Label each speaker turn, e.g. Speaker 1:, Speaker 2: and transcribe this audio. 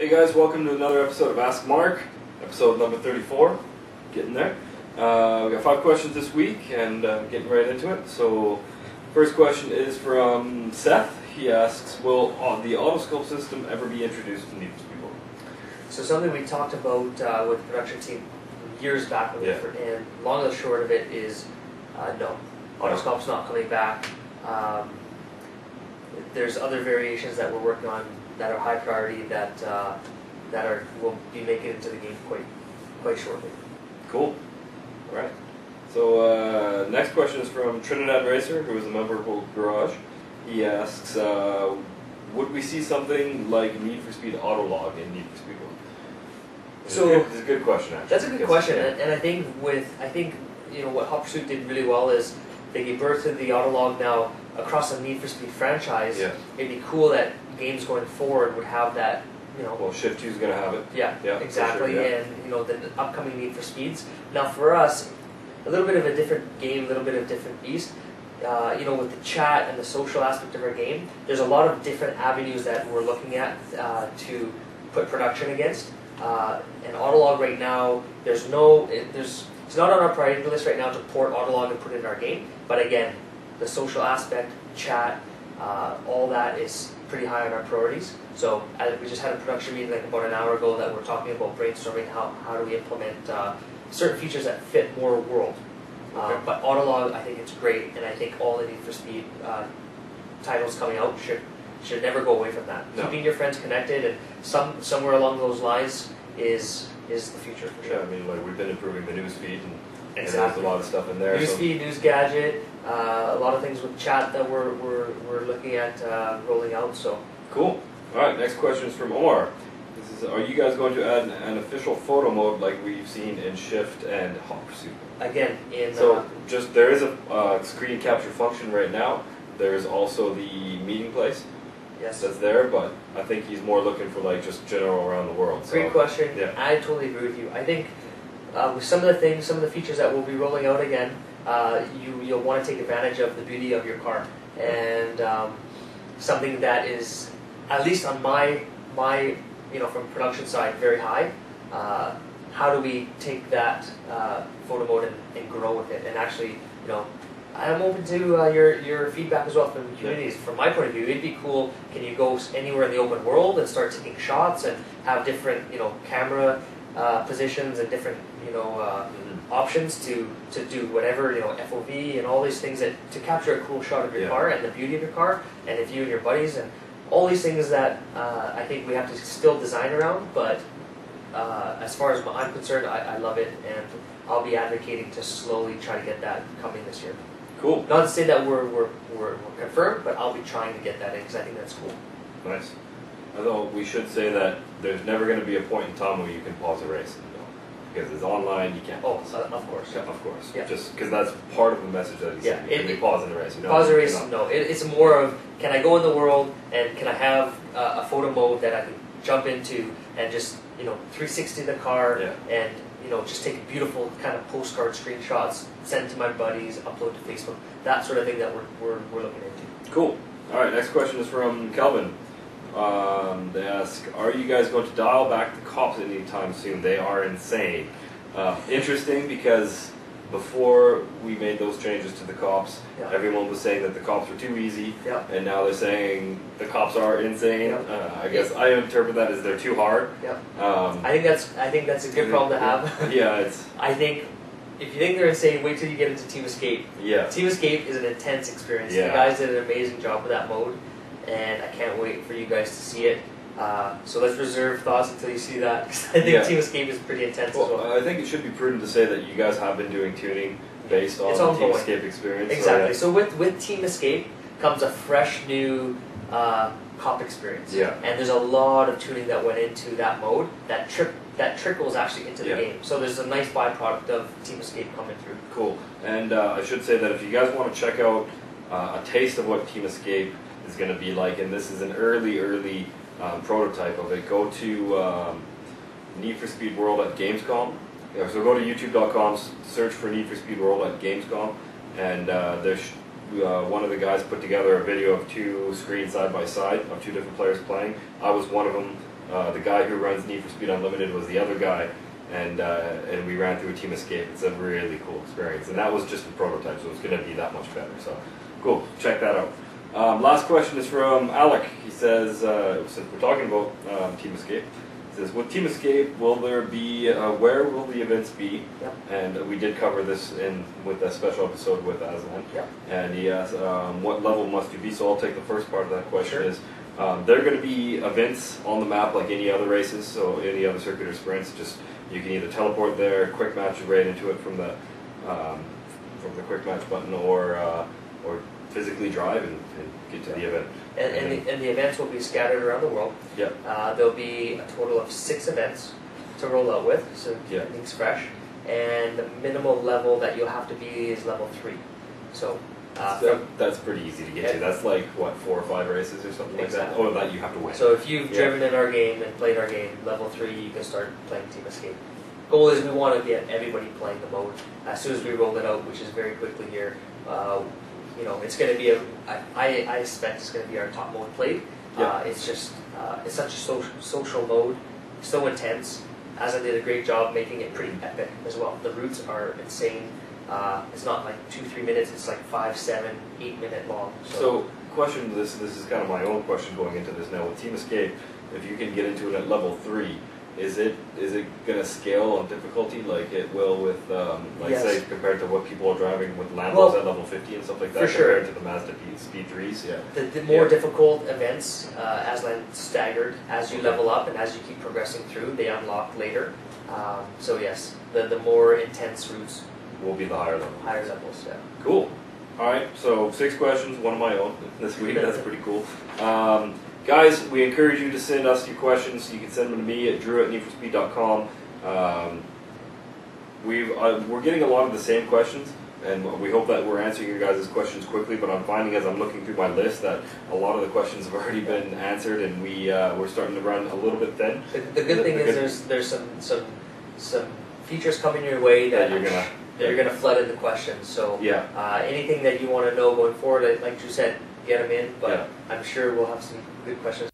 Speaker 1: Hey guys, welcome to another episode of Ask Marc, episode number 34, getting there. We got 5 questions this week and getting right into it. So, first question is from Seth. He asks, will the autoscope system ever be introduced to Need for Speed World?
Speaker 2: So something we talked about with the production team years back, and long and short of it is no. Autoscope's not coming back. There's other variations that we're working on that are high priority that will be making it into the game quite shortly.
Speaker 1: Cool. All right. So next question is from Trinidad Racer, who is a member of World Garage. He asks, would we see something like Need for Speed Autolog in Need for Speed World? It's a good question, actually.
Speaker 2: That's a good question, and I think what Hot Pursuit did really well is they gave birth to the Autolog now across the Need for Speed franchise.
Speaker 1: Yeah.
Speaker 2: It'd be cool that games going forward would have that.
Speaker 1: Well, Shift 2 is going to have it.
Speaker 2: Yeah, exactly,
Speaker 1: sure, yeah.
Speaker 2: And the upcoming Need for Speeds. Now for us, a little bit of a different game, a little bit of a different beast. With the chat and the social aspect of our game, there's a lot of different avenues that we're looking at to put production against. And Autolog right now, it's not on our priority list right now to port Autolog and put it in our game. But again, the social aspect, chat, all that is pretty high on our priorities. So we just had a production meeting about an hour ago that we're talking about brainstorming how do we implement certain features that fit more World.
Speaker 1: Okay.
Speaker 2: But Autolog, I think it's great, and I think all the Need for Speed titles coming out should never go away from that.
Speaker 1: No.
Speaker 2: Keeping your friends connected and somewhere along those lines is the future for sure.
Speaker 1: Yeah, I mean, we've been improving the news feed, and
Speaker 2: Exactly.
Speaker 1: there's a lot of stuff in there.
Speaker 2: Newsfeed, News Gadget, a lot of things with chat that we're looking at rolling out. So
Speaker 1: cool. All right, next question is from Omar. This is: are you guys going to add an official photo mode like we've seen in Shift and Hot Pursuit?
Speaker 2: again,
Speaker 1: there is a screen capture function right now. There's also the meeting place.
Speaker 2: Yes.
Speaker 1: That's there, but I think he's more looking for just general around the world.
Speaker 2: Great question.
Speaker 1: Yeah.
Speaker 2: I totally agree with you. I think with some of the features that we'll be rolling out again, you'll want to take advantage of the beauty of your car, and something that is, at least on my from production side, very high. How do we take that photo mode and grow with it? And actually, I'm open to your feedback as well from the communities. From my point of view, it'd be cool. Can you go anywhere in the open world and start taking shots and have different camera positions and different options to do whatever FOV and all these things to capture a cool shot of your car and the beauty of your car, and if you and your buddies and all these things that I think we have to still design around. But as far as I'm concerned, I love it, and I'll be advocating to slowly try to get that coming this year.
Speaker 1: Cool.
Speaker 2: Not to say that we're confirmed, but I'll be trying to get that in because I think that's cool.
Speaker 1: Nice. Although we should say that there's never going to be a point in time where you can pause a race, because it's online. You can't.
Speaker 2: Oh, of course.
Speaker 1: Yeah, of course.
Speaker 2: Yeah.
Speaker 1: Just because that's part of the message that he's saying. Can we pause in the race?
Speaker 2: Pause a race? No. It's more of, can I go in the world and can I have a photo mode that I can jump into and just 360 the car and just take beautiful kind of postcard screenshots, send to my buddies, upload to Facebook, that sort of thing that we're looking into.
Speaker 1: Cool. All right. Next question is from Kelvin. They ask, are you guys going to dial back the cops anytime soon? They are insane. Interesting, because before we made those changes to the cops, everyone was saying that the cops were too easy, and now they're saying the cops are insane. I guess I interpret that as they're too hard.
Speaker 2: I think that's a good problem to have. I think if you think they're insane, wait till you get into Team Escape. Team Escape is an intense experience. The guys did an amazing job with that mode, and I can't wait for you guys to see it. So let's reserve thoughts until you see that, because I think Team Escape is pretty intense as well.
Speaker 1: I think it should be prudent to say that you guys have been doing tuning based on the Team Escape experience.
Speaker 2: Exactly. So with Team Escape comes a fresh new cop experience. And there's a lot of tuning that went into that mode that trickles actually into the game. So there's a nice byproduct of Team Escape coming through.
Speaker 1: Cool. And I should say that if you guys want to check out a taste of what Team Escape is going to be like, and this is an early prototype of it, go to Need for Speed World at Gamescom. So go to youtube.com, search for Need for Speed World at Gamescom, and there's one of the guys put together a video of 2 screens side by side of 2 different players playing. I was one of them. The guy who runs Need for Speed Unlimited was the other guy, and we ran through a Team Escape. It's a really cool experience, and that was just a prototype, so it's going to be that much better. So cool, check that out. Last question is from Alec. He says, since we're talking about Team Escape, he says, with Team Escape, will there be, where will the events be?
Speaker 2: Yep.
Speaker 1: And we did cover this with a special episode with Aslan.
Speaker 2: Yep.
Speaker 1: And he asked, what level must you be? So I'll take the first part of that question.
Speaker 2: Sure.
Speaker 1: Is, there are going to be events on the map like any other races, so any other circuit or sprints. Just you can either teleport there, quick match right into it from the quick match button, or physically drive and get to the event.
Speaker 2: And the events will be scattered around the world.
Speaker 1: Yep.
Speaker 2: There'll be a total of 6 events to roll out with, so
Speaker 1: Yeah.
Speaker 2: everything's fresh. And the minimal level that you'll have to be is level 3. So,
Speaker 1: That's pretty easy to get to. That's like, what, 4 or 5 races or something like that?
Speaker 2: Exactly.
Speaker 1: Oh, that you have to win.
Speaker 2: So if you've driven in our game and played our game, level 3, you can start playing Team Escape. Goal is we want to get everybody playing the mode as soon as we roll it out, which is very quickly here. It's going to be I expect it's going to be our top mode played.
Speaker 1: Yeah.
Speaker 2: It's just it's such a social mode, so intense. Aslan did a great job making it pretty epic as well. The routes are insane. It's not like 2-3 minutes. It's like 5, 7, 8 minute long.
Speaker 1: So question, this is kind of my own question going into this now. With Team Escape, if you can get into it at level 3, is it going to scale on difficulty like it will with,
Speaker 2: Yes.
Speaker 1: say, compared to what people are driving with Lambos at level 50 and stuff like that,
Speaker 2: for sure.
Speaker 1: compared to the Mazda Speed 3s? Yeah.
Speaker 2: The more difficult events, Aslan staggered as you level up and as you keep progressing through, they unlock later. So yes, the more intense routes,
Speaker 1: Will be the higher level.
Speaker 2: higher levels. Yeah.
Speaker 1: Cool. All right, so 6 questions, one of my own this week. That's pretty cool. Guys, we encourage you to send us your questions. You can send them to me at drew@needforspeed.com. We're getting a lot of the same questions, and we hope that we're answering your guys' questions quickly, but I'm finding as I'm looking through my list that a lot of the questions have already been answered, and we're starting to run a little bit thin.
Speaker 2: The good thing is there's some features coming your way that you're gonna flood in the questions. So
Speaker 1: Yeah.
Speaker 2: anything that you want to know going forward, like you said, get them in. But
Speaker 1: Yeah.
Speaker 2: I'm sure we'll have some good questions.